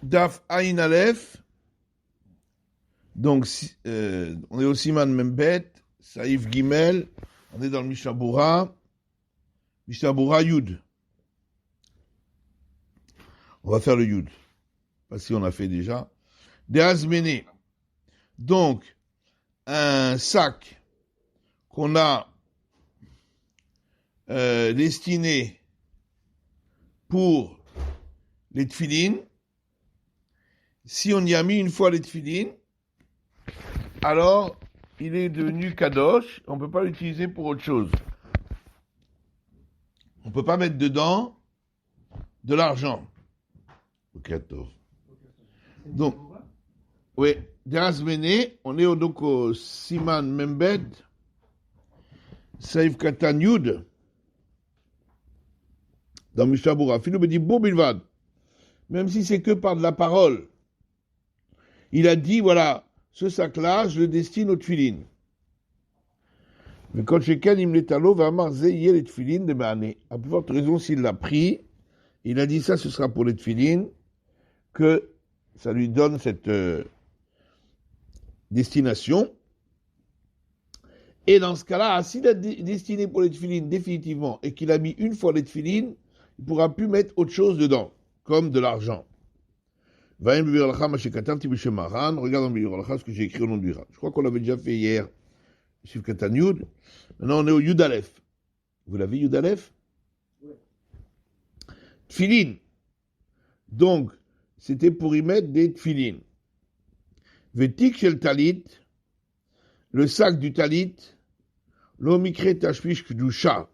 Daf Ain Aleph. Donc, on est au Siman Membet, Saïf Gimel. On est dans le Mishnah Bura Yud. On va faire le Yud. Parce qu'on a fait déjà. Des Azmene. Donc, un sac qu'on a destiné pour les tefilines. Si on y a mis une fois les tefilines, alors il est devenu kadosh, on ne peut pas l'utiliser pour autre chose. On ne peut pas mettre dedans de l'argent. Ok, donc, oui, Derazmene, on est donc au Siman Membed, Saïf Katan Yud, dans Mishnah Bura. Philou me dit, bon bilvad, même si c'est que par de la parole, il a dit, voilà, ce sac-là, je le destine aux tefilines. Mais quand Shekan Imletalo va marzer les tefilines de Mahané. À plus forte raison, s'il l'a pris, il a dit ça, ce sera pour les tefilines, que ça lui donne cette destination. Et dans ce cas-là, s'il a destiné pour les tefilines définitivement et qu'il a mis une fois les tefilines, il ne pourra plus mettre autre chose dedans, comme de l'argent. Regarde dans ce que j'ai écrit au nom du Ran. Je crois qu'on l'avait déjà fait hier, Shiv Katan Yud. Maintenant, on est au Yud Aleph. Vous l'avez, Yud Aleph? Oui. Tfilin. Donc, c'était pour y mettre des tfilin. Vetik shel talit, le sac du talit, l'omikre tashpish kdusha,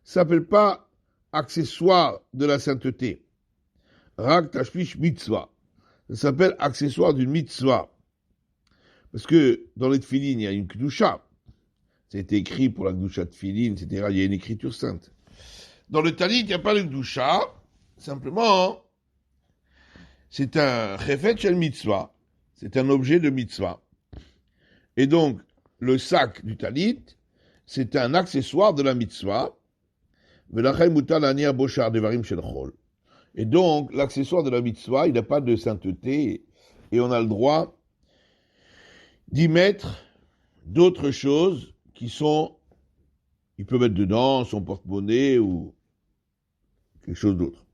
s'appelle pas accessoire de la sainteté. Rak tashpish mitzvah. Ça s'appelle accessoire d'une mitzvah. Parce que dans les tfilin, il y a une kdusha. C'est écrit pour la kdusha tfilin, etc. Il y a une écriture sainte. Dans le talit, il n'y a pas de kdusha. Simplement, c'est un chefet shel mitzvah. C'est un objet de mitzvah. Et donc, le sac du talit, c'est un accessoire de la mitzvah. Et donc, l'accessoire de la mitzvah, il n'a pas de sainteté. Et on a le droit d'y mettre d'autres choses qui sont... Il peut mettre dedans son porte-monnaie ou quelque chose d'autre.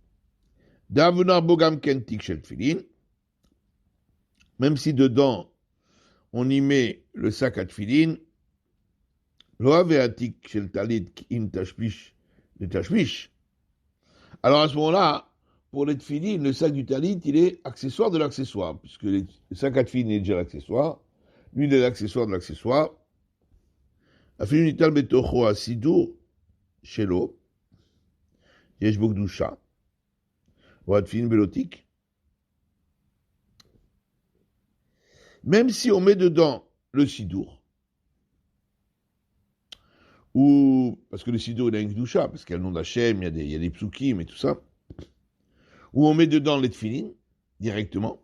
Même si dedans, on y met le sac à tefilin, alors à ce moment-là, pour les tefilin, le sac du talit, il est accessoire de l'accessoire, puisque le sac à tefilin est déjà l'accessoire, lui il est l'accessoire de l'accessoire. Afilin ital betocho asidur shelo, yesh bo kedusha, ou tefilin belotik. Même si on met dedans le sidour, ou, parce que le sidour il a une kedusha, parce qu'il y a le nom d'Hachem, il y a des psukim et tout ça, ou on met dedans les tefilin, directement,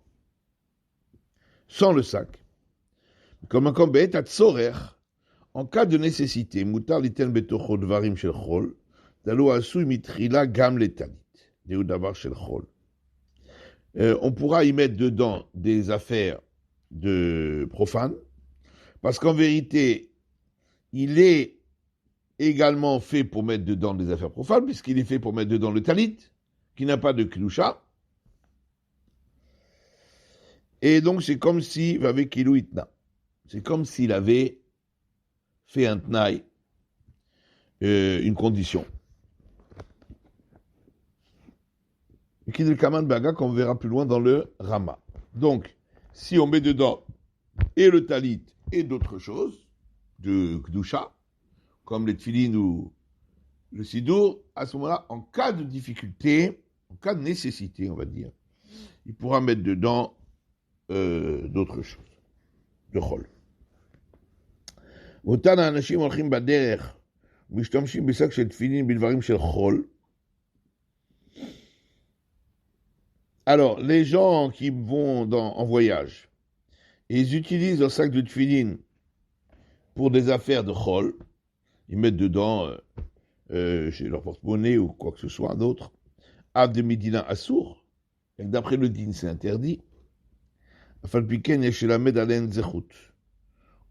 sans le sac. Comme un kombet, à tsorer, en cas de nécessité, mutar liten betocho dvarim shel chol, dalo asui mitrila gam letalit, deu davar shel chol. On pourra y mettre dedans des affaires de profane, parce qu'en vérité, il est également fait pour mettre dedans des affaires profanes, puisqu'il est fait pour mettre dedans le talit, qui n'a pas de kedusha. Et donc, c'est comme si, avec Ilou Itna, c'est comme s'il avait fait un tnaï, une condition. Et qui est le Kaman Baga, qu'on verra plus loin dans le Rama. Donc, si on met dedans et le talit et d'autres choses, de Kedusha, comme les tefilin ou le sidour, à ce moment-là, en cas de difficulté, en cas de nécessité, on va dire, il pourra mettre dedans d'autres choses, de chol. ואותן האנשים הולכים בדרך, משתמשים בשק של תפילין בדברים של חול. Alors, les gens qui vont en voyage, et ils utilisent leur sac de tefilin pour des affaires de chol, ils mettent dedans chez leur porte-monnaie ou quoi que ce soit d'autre, Av de Medina Assour, Et d'après le din, c'est interdit.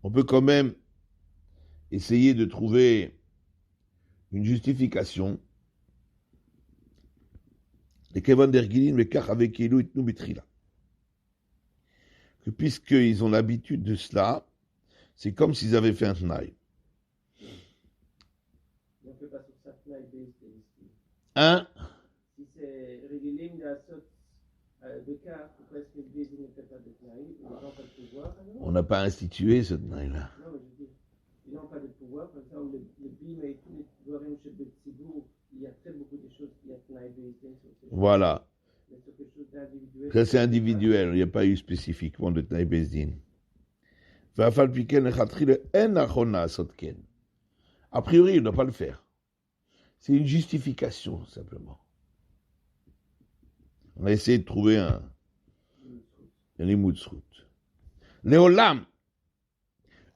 On peut quand même essayer de trouver une justification. Que puisqu'ils ont l'habitude de cela, c'est comme s'ils avaient fait un tnaï. On ne peut pas sur ça tnaï ici. Hein? Si c'est régulier de cas, pourquoi est-ce que le Bézin ne fait pas de tnaï? Ils n'ont pas de pouvoir. On n'a pas institué ce tnaï-là. Non, mais je dis, ils n'ont pas de pouvoir. Par exemple, le BIM et tous les dvorim chez le Tzibou, il y a très beaucoup de choses qui y a tnaï Bézin. Voilà. Mais sur quelque chose d'individuel. Ça, c'est individuel. Il n'y a pas eu spécifiquement de tnaï Bézin. A priori, il ne doit pas le faire. C'est une justification, simplement. On a essayé de trouver un limoutzrout. Léolam.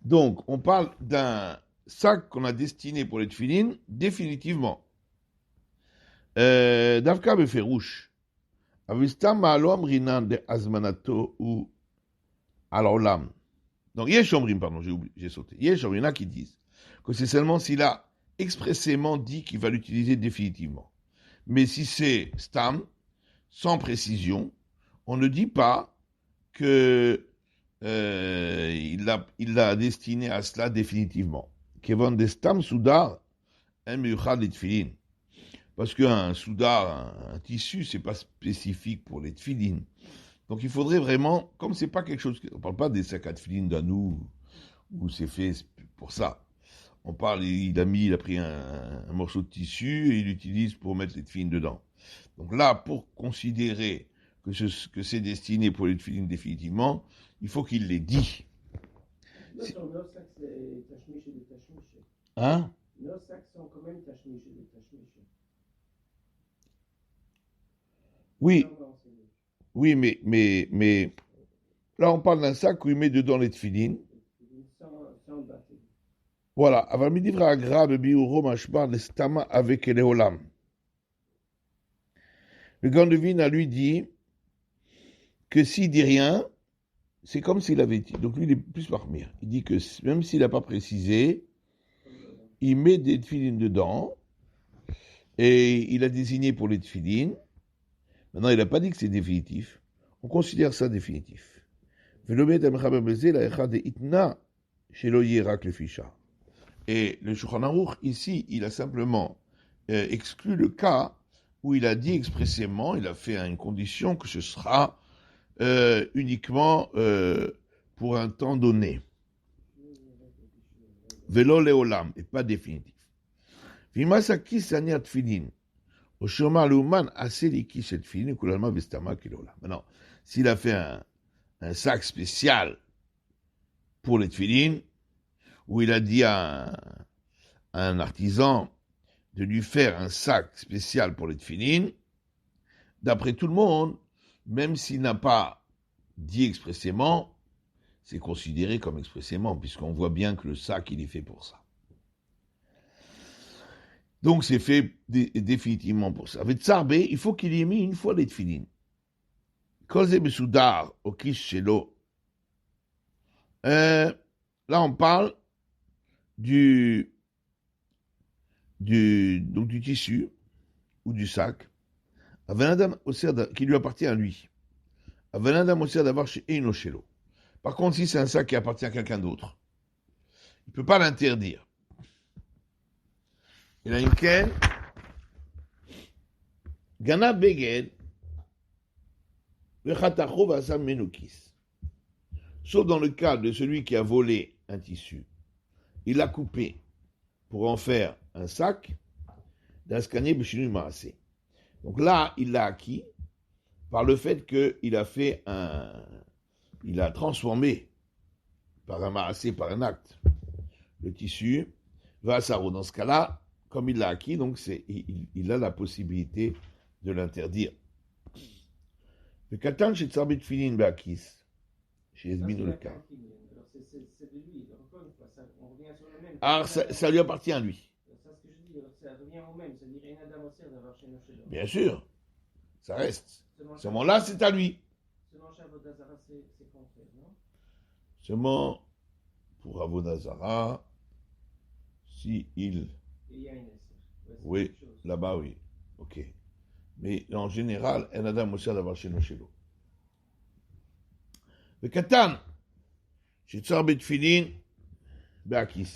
Donc, on parle d'un sac qu'on a destiné pour les tefilines, définitivement. Davka beferouche. Avistam ma'alom rinan de azmanato ou al-olam. Donc, Yeshomrim, pardon, j'ai sauté. Yeshomrina qui disent que c'est seulement s'il a expressément dit qu'il va l'utiliser définitivement. Mais si c'est stam, sans précision, on ne dit pas que il l'a destiné à cela définitivement. Kevon de stam soudar, un meyuchad les tefilin. Parce qu'un soudar, un tissu, c'est pas spécifique pour les tefilin. Donc il faudrait vraiment, comme c'est pas quelque chose, on parle pas des sacs à tefilin d'Anou, où c'est fait pour ça. On parle, il a pris un morceau de tissu et il l'utilise pour mettre les tefilin dedans. Donc là, pour considérer que c'est destiné pour les tefilin définitivement, il faut qu'il l'ait dit. Nos sacs, c'est tachmiche et des tachmiche. Hein? Nos sacs sont quand même tachmiche et des tachmiche. Oui. Oui, mais là, on parle d'un sac où il met dedans les tefilin. Sans bâtir. Voilà. Avant midi, frère grave, biuro, machbar, le stama avec les olam. Le Gandevin a lui dit que s'il dit rien, c'est comme s'il avait dit. Donc lui, il est plus marmire. Il dit que même s'il n'a pas précisé, il met des tefilines dedans et il a désigné pour les tefilines. Maintenant, il n'a pas dit que c'est définitif. On considère ça définitif. Et le Shulchan Aruch, ici, il a simplement exclu le cas où il a dit expressément, il a fait une condition que ce sera uniquement pour un temps donné. Velo leolam, et pas définitif. Vimasaki saniat tfilin. Au shoma l'ouman aseliki cette tfilin, kulalma vestama kilola. Maintenant, s'il a fait un sac spécial pour les tfilin, où il a dit à un artisan de lui faire un sac spécial pour les tfilin, d'après tout le monde, même s'il n'a pas dit expressément, c'est considéré comme expressément, puisqu'on voit bien que le sac, il est fait pour ça. Donc, c'est fait définitivement pour ça. Avec Tsarbe, il faut qu'il y ait mis une fois les tefilin. Kolze besoudar au kish shelo. Là, on parle du tissu ou du sac qui lui appartient à lui. Par contre, si c'est un sac qui appartient à quelqu'un d'autre, il ne peut pas l'interdire. Il a une ken, Gana Beged, sauf dans le cas de celui qui a volé un tissu. Il l'a coupé pour en faire un sac, d'Askane Beshinu Maasé. Donc là, il l'a acquis par le fait qu'il a fait il a transformé par un Maasé, par un acte, le tissu, va à Saro. Dans ce cas-là, comme il l'a acquis, donc il a la possibilité de l'interdire. Le Katan chez Tsarbet Filin Bakis, chez Esbino le cas. C'est de lui, encore une fois, on revient sur le même. Alors, ça lui appartient à lui. C'est ce que je dis, ça revient au même, c'est-à-dire Adam aussi d'avoir chez nous. Bien sûr, ça reste. À ce moment-là, c'est à lui. Selon Shavodazara, c'est contraire, non? Seulement, pour Avodazara, si il... Et il y a une essai. Oui, là-bas, oui. Ok. Mais en général, un Adam aussi à d'avoir chez nous. Le Katan, chez Tsarbet Filin, Beakis,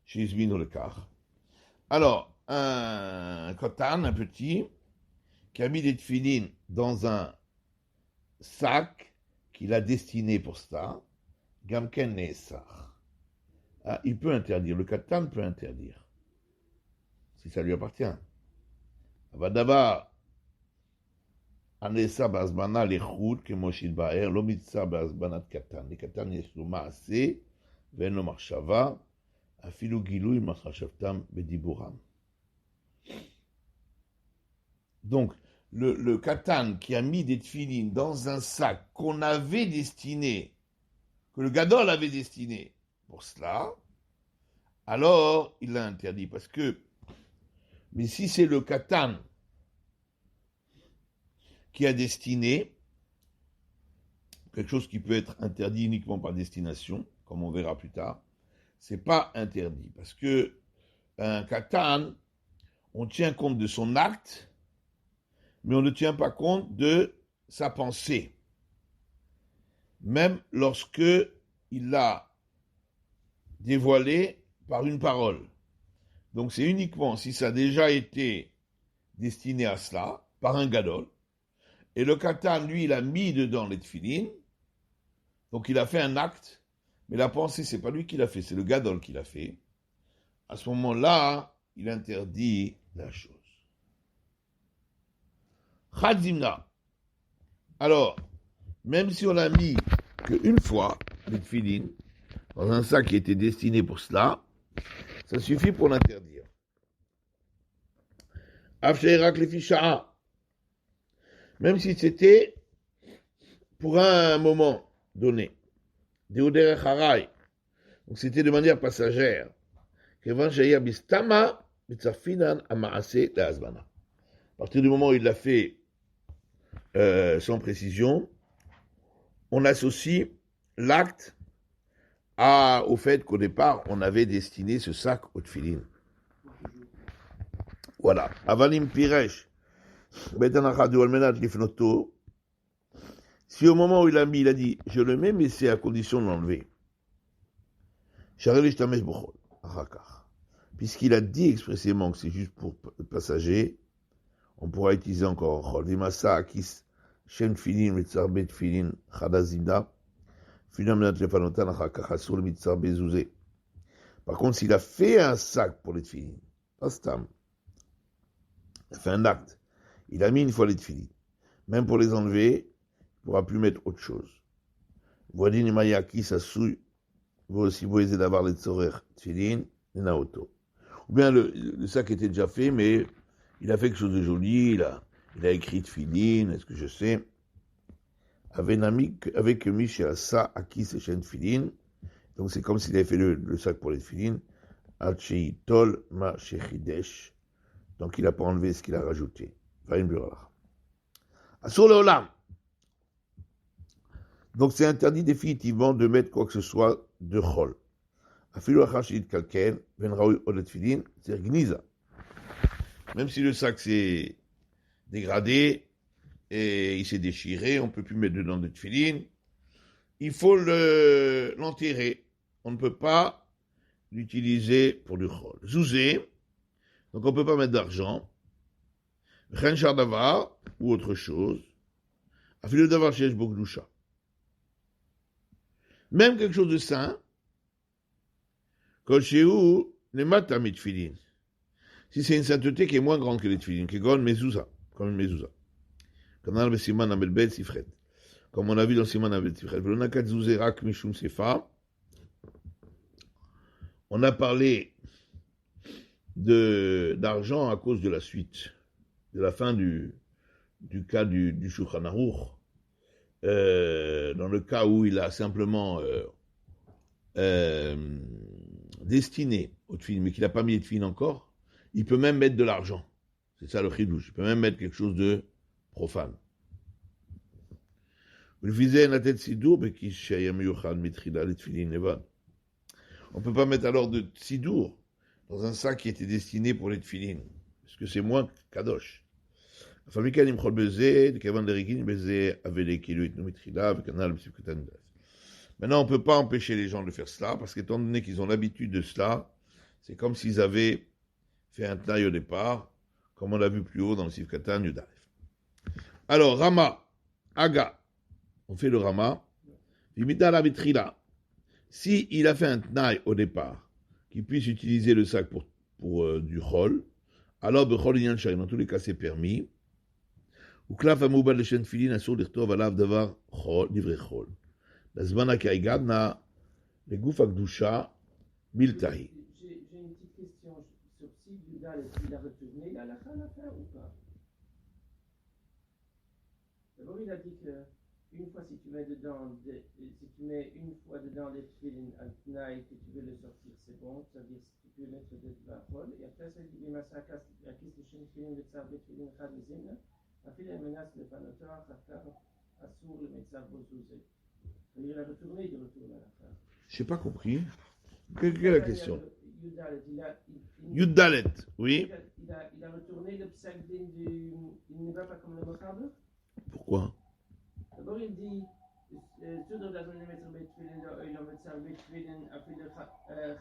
chez Izmino le Kar. Alors, un Katan, un petit, qui a mis des tefilines dans un sac qu'il a destiné pour ça, Gamken Neessar. Ah, il peut interdire, le Katan peut interdire, si ça lui appartient. D'abord, Anessa Bazbana l'Echut, que Moshil Baer, l'Omitsa Bazbanat Katan. Les Katan Yeslu Maase, Veno Marshava, Afilu Gilou, Machashavtam, Bediburam. Donc, le Katan qui a mis des tefilines dans un sac qu'on avait destiné, que le Gadol avait destiné pour cela, alors il l'a interdit. Parce que, mais si c'est le Katan qui a destiné, quelque chose qui peut être interdit uniquement par destination, comme on verra plus tard, c'est pas interdit. Parce que un Katan, on tient compte de son acte, mais on ne tient pas compte de sa pensée. Même lorsque il l'a dévoilé par une parole. Donc c'est uniquement si ça a déjà été destiné à cela, par un gadol, et le Katan, lui, il a mis dedans les tefilines, donc il a fait un acte, mais la pensée, c'est pas lui qui l'a fait, c'est le gadol qui l'a fait. À ce moment-là, il interdit la chose. Chadzimna. Alors, même si on a mis qu'une fois les tefilines dans un sac qui était destiné pour cela, ça suffit pour l'interdire. Afsheirak le ficha. Même si c'était pour un moment donné. Deoderech harai. Donc c'était de manière passagère. Kevan shaya bistama mitzafinan amaase leazbana. À partir du moment où il l'a fait sans précision, on associe l'acte au fait qu'au départ, on avait destiné ce sac au tefilin. Voilà. Avalim piresh. Si au moment où il a mis, il a dit, je le mets, mais c'est à condition de l'enlever. Puisqu'il a dit expressément que c'est juste pour le passager, on pourra utiliser encore Vimasa akis shen filin mitzarbet filin chadazimda finam natlefanotan achakach asur mitzarbet zouzé. Par contre, s'il a fait un sac pour les filin, pas stam, il a fait un acte, il a mis une fois les tefilines. Même pour les enlever, il ne pourra plus mettre autre chose. Voadin Mayaki Sassou, vous aussi vous essayez d'avoir les tzorer tefilin, les naoto. Ou bien le sac était déjà fait, mais il a fait quelque chose de joli, il a écrit tefilin, est-ce que je sais. Avec Michel Asa Aki Sechen tefilin, donc c'est comme s'il avait fait le sac pour les tefilin, Alchei Tol Ma Shechidesh, donc il n'a pas enlevé ce qu'il a rajouté. Sur le olam. Donc c'est interdit définitivement de mettre quoi que ce soit de chol. Même si le sac s'est dégradé et il s'est déchiré, on ne peut plus mettre dedans de tefilin, il faut l'enterrer. On ne peut pas l'utiliser pour du chol. Zouzé, donc on ne peut pas mettre d'argent. Chen Shadavar, ou autre chose. Afilu Davar Shesh Bogdusha. Même quelque chose de saint, Kol Shehu Nemata Mitfilin. Si c'est une sainteté qui est moins grande que les tefilin, qui est grande mezouza, comme une mezouza. Comme on a vu dans Siman Abel Sifret. On a parlé d'argent à cause de la suite, de la fin du cas du Shulchan Aruch, dans le cas où il a simplement destiné au tefilin, mais qu'il n'a pas mis de tefilin encore, il peut même mettre de l'argent. C'est ça le chidouche. Il peut même mettre quelque chose de profane. On ne peut pas mettre alors de sidour dans un sac qui était destiné pour les tefilin, parce que c'est moins kadosh. Maintenant, on ne peut pas empêcher les gens de faire cela, parce qu'étant donné qu'ils ont l'habitude de cela, c'est comme s'ils avaient fait un taille au départ, comme on l'a vu plus haut dans le Sif Katan Yudalef. Alors, Rama, Aga, on fait le Rama, Vimita la vitrila. Si il a fait un tnaï au départ, qu'il puisse utiliser le sac pour du chol, alors bechol inyan shari, dans tous les cas c'est permis. Ou klaf amoubad le shen filin asur l'irtov alav davar chol, livre chol. La zmana ki aigadna, le gouf akdusha, miltahi. J'ai une petite question sur si Yuda il a retourné la halakha à la fin ou pas? D'abord, il a dit que une fois, si tu mets une fois dedans les tefilin al tnaï que tu veux le sortir, c'est bon, ça veut dire que tu peux mettre de vachol. Et après, ça dit Masaka, akis le shen tefilin le tzar betefilin chad lezimna, afil el menas le panotor, chakar, asur le metzar bozouze. Il a retourné, il retourne à la fin. Je n'ai pas compris. Quelle est la question? Yudalet, oui. Il a retourné le psak din du. Il ne va pas comme le Mochaber. Pourquoi? D'abord, il dit Tudor dat we met een beetje met zijn beetje afile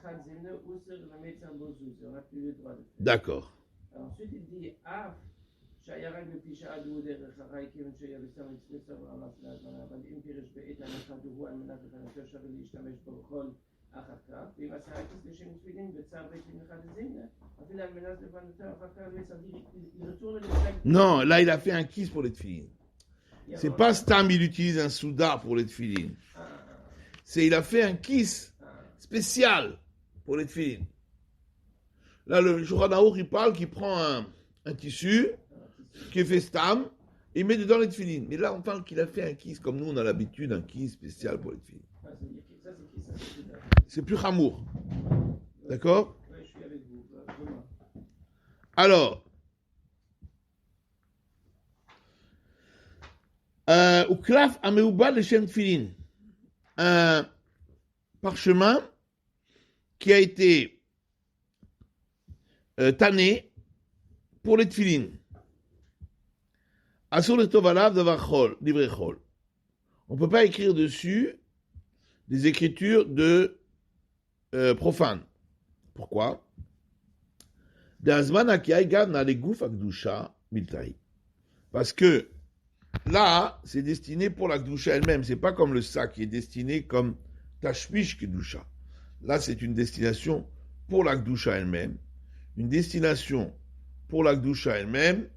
gaat zimne, oeser le met zijn bozouz. On n'a plus le droit de faire. D'accord. Ensuite, il dit שהירק בפשעה דו דרך אחרי כיוון שיבשם מצפסה ברמת להזמנה, אבל אם פירש בעת הנחה דוהו על מנת לפנתו שווה להשתמש בו בכל אחר כך, ואם עשה הכיס לשם תפילין וצר בית למחד הזמנה, אפילו על מנת לפנתו אחר כך, il retourne le sac. Non, là il a fait un kiss pour les tefilin. C'est pas Stam, il utilise un souda pour les tefilin. C'est il a fait un kiss spécial pour les tefilin. Là, le Shulchan Aruch, il parle qu'il prend un tissu qui est fait Stam, et il met dedans les tefilin. Mais là, on parle qu'il a fait un kiss, comme nous, on a l'habitude, un kiss spécial pour les tefilin. C'est plus chamour. D'accord? Oui, je suis avec vous. Alors, Uklaf Ameuba le Shem Tfilin, un parchemin qui a été tanné pour les Tfilin. Asur le Tovalav Davar Chol, livre Chol. On ne peut pas écrire dessus des écritures de profanes. Pourquoi? Parce que là, c'est destiné pour la Gdusha elle-même. C'est pas comme le sac qui est destiné comme Tashmish Kedusha. Là, c'est une destination pour la Gdusha elle-même. Une destination pour la Gdusha elle-même,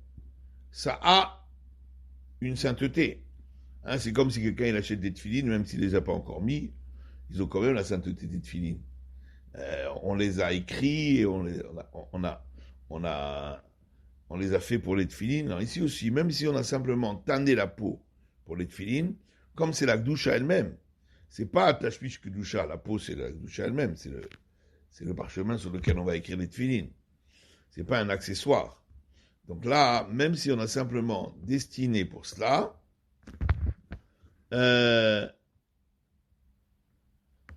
ça a une sainteté. Hein, c'est comme si quelqu'un il achète des tefilines, même s'il les a pas encore mis, ils ont quand même la sainteté des tefilines. On les a écrits et on les a fait pour les tefilines. Alors ici aussi, même si on a simplement tanné la peau pour les tefilines, comme c'est la Gdusha elle-même, c'est pas Tashmish Kedusha, la peau c'est la Gdusha elle-même, c'est le parchemin sur lequel on va écrire les tefilines. C'est pas un accessoire. Donc là, même si on a simplement destiné pour cela,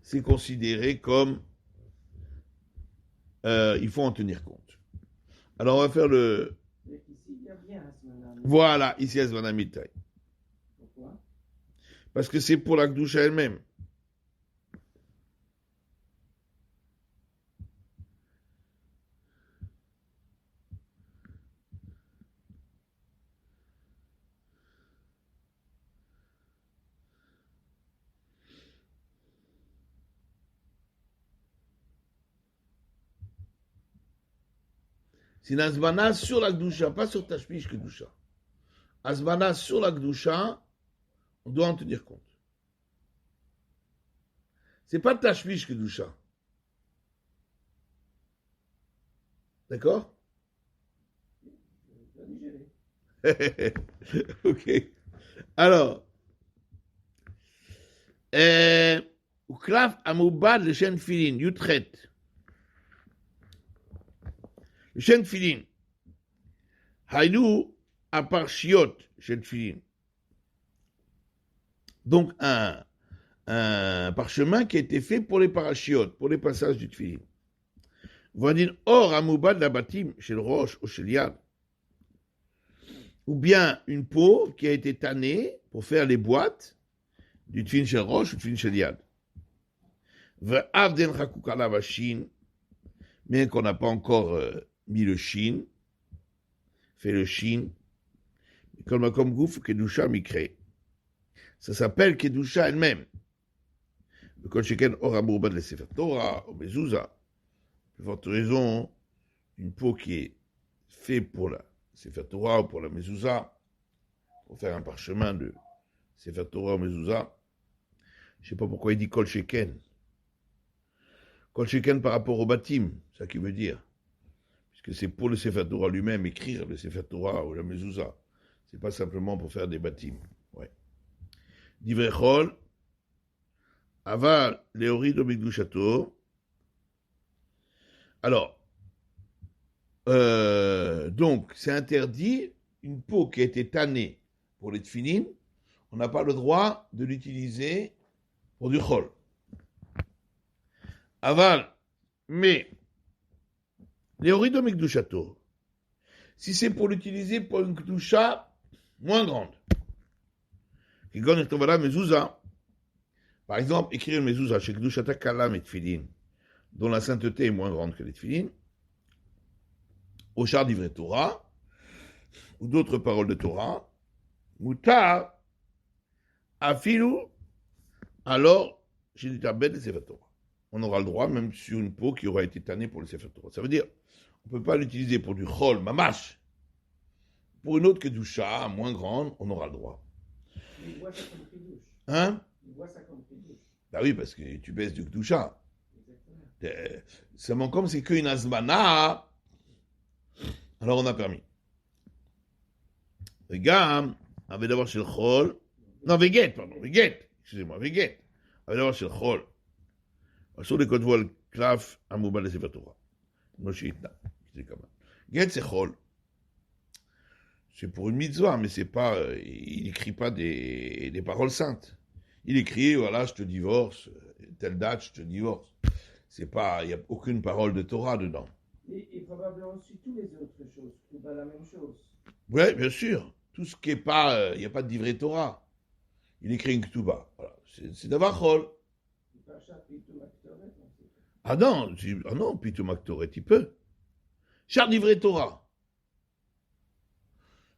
c'est considéré comme il faut en tenir compte. Alors on va faire le... Ici, il y a bien Hasmana. Voilà, ici Hasmana Mitai. Pourquoi? Parce que c'est pour la Gdusha elle-même. C'est une Hasmana sur la Gdusha, pas sur Tashmish Kedusha. Hasmana sur la Gdusha, on doit en tenir compte. C'est pas Tashmish Kedusha. D'accord? Ok. Alors, Uklaf Amoubad le Shen Filin, Yutret. Le Shen Filin. Haïlou Aparshiot Shen Filin. Donc un parchemin qui a été fait pour les parachiotes, pour les passages du tefillin. Vadin or amoubad la batim chez le roche ou chez l'yad. Ou bien une peau qui a été tannée pour faire les boîtes du tefillin chez le roche ou du tefillin chez l'yad. V'avden chakukala vashin, mais qu'on n'a pas encore mis le shin, fait le shin, comme gouf kedusha mikre. Ça s'appelle kedusha elle-même. Le kol sheken or amoubad le sefer Torah ou mezouza. Plus forte raison, une peau qui est faite pour la Sefer Torah ou pour la mezouza, pour faire un parchemin de Sefer Torah ou mezouza. Je ne sais pas pourquoi il dit kol sheken. Kol sheken par rapport au batim, c'est ça qu'il veut dire. Puisque c'est pour le Sefer Torah lui-même, écrire le Sefer Torah ou la mezouza. C'est pas simplement pour faire des batim. Ouais. Divrei chol, aval leorid o mikdushato. Alors, donc, c'est interdit, une peau qui a été tannée pour les tefillin, on n'a pas le droit de l'utiliser pour du chol. Aval, mais, les orido mikdushato, si c'est pour l'utiliser pour une kdusha moins grande, par exemple, écrire une mezouza chez kdushata kalam et tefillin, dont la sainteté est moins grande que les tefillin, au char d'Ivrei Torah, ou d'autres paroles de Torah, Moutar, Afilou, alors, j'ai dit à bête de Sefer Torah. On aura le droit, même sur une peau qui aura été tannée pour le Sefer Torah. Ça veut dire, on ne peut pas l'utiliser pour du chol, mamash. Pour une autre kedusha, moins grande, on aura le droit. Il voit ça comme kedouche. Hein? Il voit ça comme kedouche. Bah oui, parce que tu baisses du kedusha. Exactement. Seulement comme c'est qu'une azmana, alors on a permis. Regarde, avait d'abord chez le chol. Non, veget, pardon, veget. Excusez-moi, veget. Avait d'abord chez le chol. Sur les codes voile, klaf, amoubal et sefer Torah. Moshe itna. C'est comme ça. Get, c'est chol. C'est pour une mitzvah, mais c'est pas, il écrit pas des paroles saintes. Il écrit, voilà, je te divorce, telle date, je te divorce. C'est pas, il n'y a aucune parole de Torah dedans. Et probablement aussi toutes les autres choses, tout pas la même chose. Oui, bien sûr. Tout ce qui est pas, il n'y a pas de divrei Torah. Il écrit une ktuba. Voilà. C'est d'avoir chol. Ah non, Pitou Maktoret, il peut. Char divrei Torah.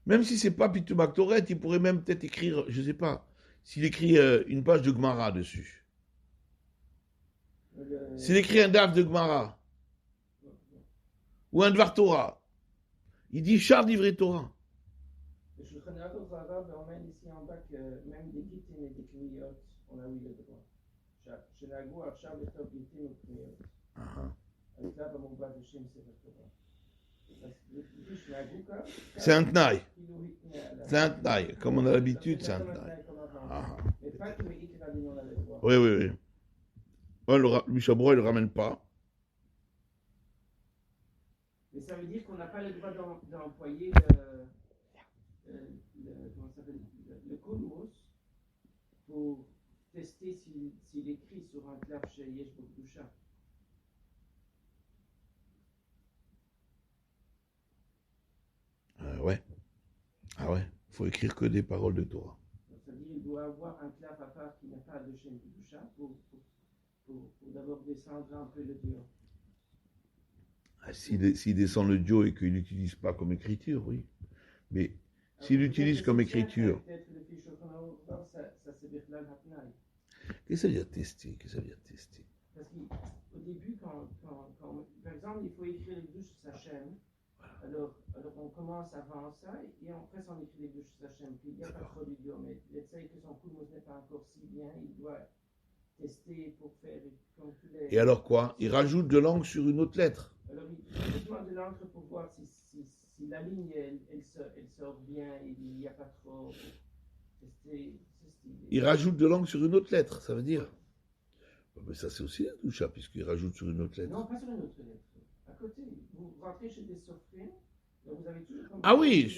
Même si c'est pas Pitou Maktoret, il pourrait même peut-être écrire, je sais pas, s'il écrit une page de Gemara dessus. S'il écrit un daf de Gemara, ou un Dvar Torah, il dit char divrei Torah. Le Shulchan Aruch emmène ici en bas que même des Gittin et des Kniyot, on a eu le droit. Chez Nagou, Arshab et Top Gittin ou Kniyot. Avec là, comme on voit de Shem Sefer Torah. C'est un tnaï. C'est un tnaï. Comme on a l'habitude, c'est un tnaï. Mais pas que les Ikradin, on a le droit. Oui, oui, oui. Le Mishabro, il ne le ramène pas. Mais ça veut dire qu'on n'a pas le droit d'employer le kolmos pour tester s'il écrit sur un clap chez Yesh Bokdusha. Ouais. Ah ouais. Il faut écrire que des paroles de Torah. Donc, ça veut dire qu'il doit avoir un clap à part qui n'a pas de chaîne Bokdusha pour d'abord descendre un peu le dio. S'il descend le dio et qu'il n'utilise pas comme écriture, oui. Mais s'il l'utilise comme écriture. Peut-être que le fichier ça c'est Birlan Hatnaï. Qu'est-ce que ça veut dire tester? Qu'est-ce que ça veut dire tester? Parce qu'au début, quand, par exemple, il faut écrire les douches sur sa chaîne. Alors on commence avant ça et après on écrit les douches sur sa chaîne. Puis il n'y a pas trop d'idiot, mais il sait que son coup n'est pas encore si bien, il doit tester pour faire comme tous les... Et alors quoi? Il rajoute de l'encre sur une autre lettre. Alors il a besoin de l'encre pour voir si la ligne elle sort bien, il n'y a pas trop... Tester, il rajoute de l'encre sur une autre lettre, ça veut dire. Mais ça c'est aussi un doucha, puisqu'il rajoute sur une autre lettre. Non, pas sur une autre lettre. À côté, vous rentrez chez des sofrines Donc vous avez toujours comme- Ah oui,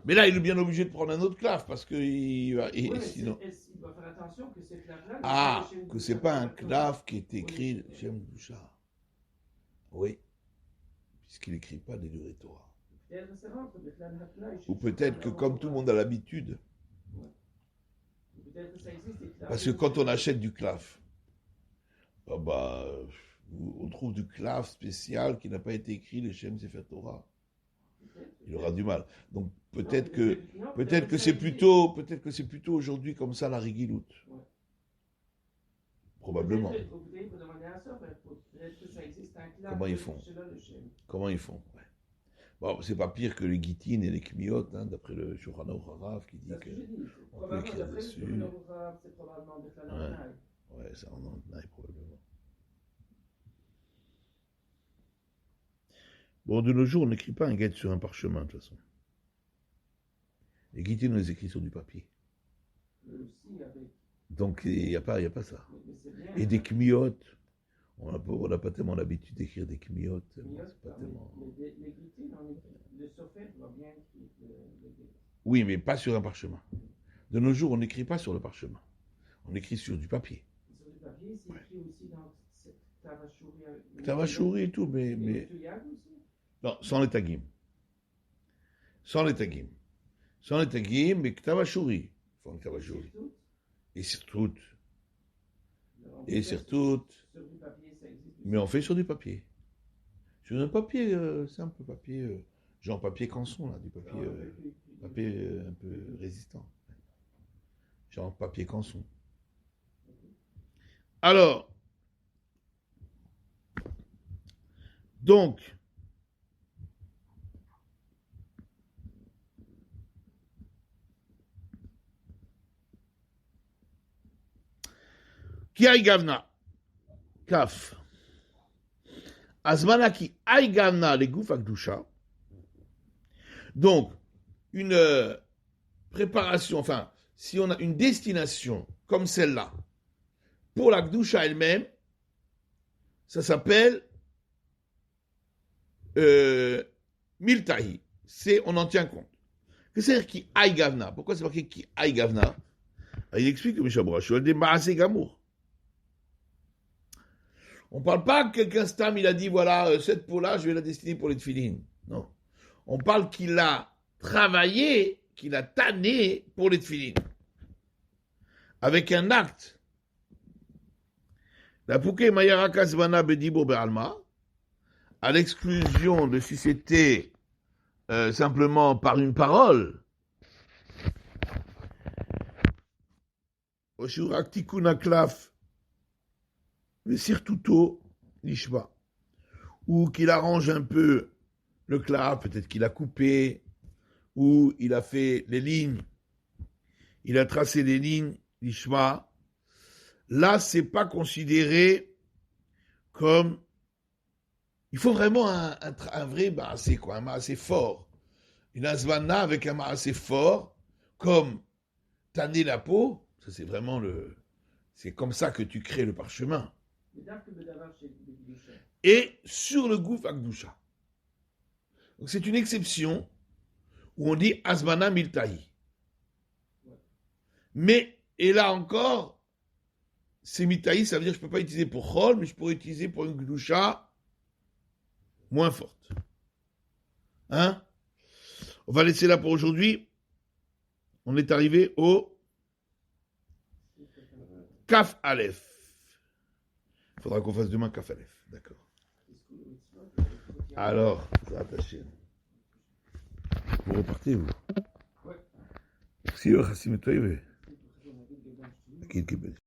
mais là, il est bien obligé de prendre un autre clave parce que Oui, mais sinon. il doit faire attention que ces claves-là. Ah, que c'est pas un clave qui est écrit Shem Doucha. Oui, puisqu'il n'écrit pas des durées Torah. Ou peut-être que comme tout le monde a l'habitude, Peut-être que ça existe. parce que quand on achète du clave, on trouve du clave spécial qui n'a pas été écrit le Shem Sefer Torah. Il aura du mal. Donc peut-être que c'est plutôt aujourd'hui comme ça la rigiloute. Ouais. Probablement. Peut-être qu'il faut demander à ça, peut-être que ça existe un clave. Comment ils font? Comment ils font? Ouais. Bon, c'est pas pire que les guitines et les kmiot, hein, d'après le Shulchan Aruch Harav qui dit qu'on peut écrire dessus. C'est probablement de la ouais, c'est en Antnaï probablement. Bon, de nos jours, on n'écrit pas un guet sur un parchemin, de toute façon. Les guitines, on les écrit sur du papier. Donc, il n'y a pas ça. Et des kmiotes, on n'a pas tellement l'habitude d'écrire des kmiotes. C'est pas tellement... Les guitines, le sophète va bien écrire le... Oui, mais pas sur un parchemin. De nos jours, on n'écrit pas sur le parchemin. On écrit sur du papier. Sur du papier, c'est écrit aussi dans cette Tavachouri. Tavachouri et tout, mais... Non, sans les tagim. Sans les tagim. Sans les tagim, mais Tavachouri. Font Tavachouri. Et surtout. Et surtout. Mais on fait sur du papier. Sur un papier, simple papier, genre papier canson, là, du papier, papier un peu résistant. Genre papier canson. Alors, donc, qui aïe gavna, kaf, azmana qui aïe gavna les gouf akdusha. Donc, une préparation, enfin, si on a une destination comme celle-là, pour la Gdusha elle-même, ça s'appelle Miltahi. On en tient compte. Qu'est-ce que c'est qui aïe gavna? Pourquoi c'est marqué qui aïe gavna? Il explique que Mishabura, je suis des Maasé Gamour. On ne parle pas que quelqu'un stam, il a dit voilà, cette peau-là, je vais la destiner pour les tefilines. Non. On parle qu'il a travaillé, qu'il a tanné pour les tefilines. Avec un acte. La Pouké Mayaraka Zvana Bedibo Be'alma, à l'exclusion de si c'était simplement par une parole, Oshurak Tikuna Klaf, mais Sirtuto Nishma, ou qu'il arrange un peu le clav, peut-être qu'il a coupé, ou il a fait les lignes, il a tracé les lignes, Nishma. Là, c'est pas considéré comme... Il faut vraiment un vrai maasé, quoi, un maasé fort. Une azvana avec un maasé fort, comme tanner la peau, ça c'est vraiment le... C'est comme ça que tu crées le parchemin. Et sur le gouf akdusha. Donc c'est une exception où on dit azvana miltahi. Mais, et là encore, c'est miltahi, ça veut dire que je ne peux pas utiliser pour chol, mais je pourrais utiliser pour une gdusha moins forte. Hein? On va laisser là pour aujourd'hui. On est arrivé au Kaf Aleph. Il faudra qu'on fasse demain Kaf Aleph. D'accord. Alors, ça attaché. Vous repartez, vous? Oui. Si, Chassim et toi, oui.